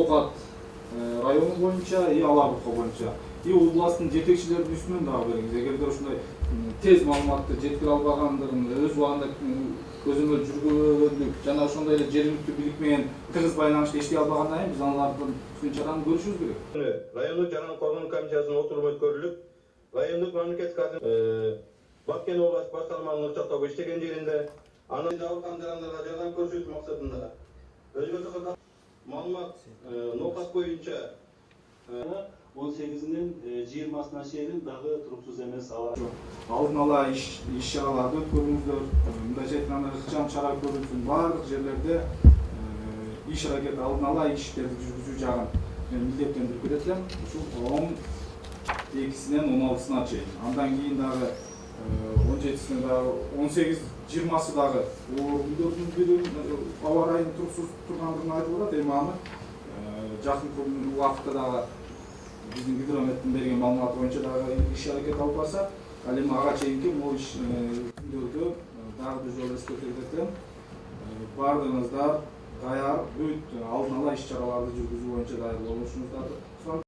Ноокат району боюнча и Алабырка боюнча и областтын жетекчилеринин үстүнөн дагы бериңиз. Эгерде ушундай тез маалыматты жеткире албагандыгын, өз убагында көзөмөл жүргүзгөнлүк жана ошондой эле жергиликтүү бийлик менен тыгыз байланышта иштей албагандан кийин биз аналардын үстүн чараны көрүшүбүз керек. Райондук жаран коргонуу комиссиясынын отуруму өткөрүлүп, райондук мамлекеттик Баткен область башкарманын учактагы иштеген жеринде анын жабыркаган жарандарга жардам көрсөтүү максатында өзгө жака маалымат Ноокат боюнча 18-нен 20-сына чейин дагы туруксуз эмес алдын ала иш чараларды өткөрүңүздөр. Мындайча айтканда ыкчам чара көрүлсүн. Баардык жерлерде иш аракет алдын ала иштерди жүргүзүү жагын мен милдеттендирип берет элем. Ушул 12-синен 16-сына чейин. Андан кийин дагы 17-сине дагы 18-20-сы дагы үйлөрдүн бирин аба ырайынын туруксуз тургандыгын айтып атат. Эми аны жакынкы убакытта дагы биздин гидрометтин берген маалыматы боюнча дагы иш аракет алып барсак, ал эми ага чейинки могу иш күндөрдө дагы бир жолу эскертип кетем. Баардыгыңыздар даяр бүт алдын ала иш чараларды жүргүзүү боюнча даяр болушуңуздарды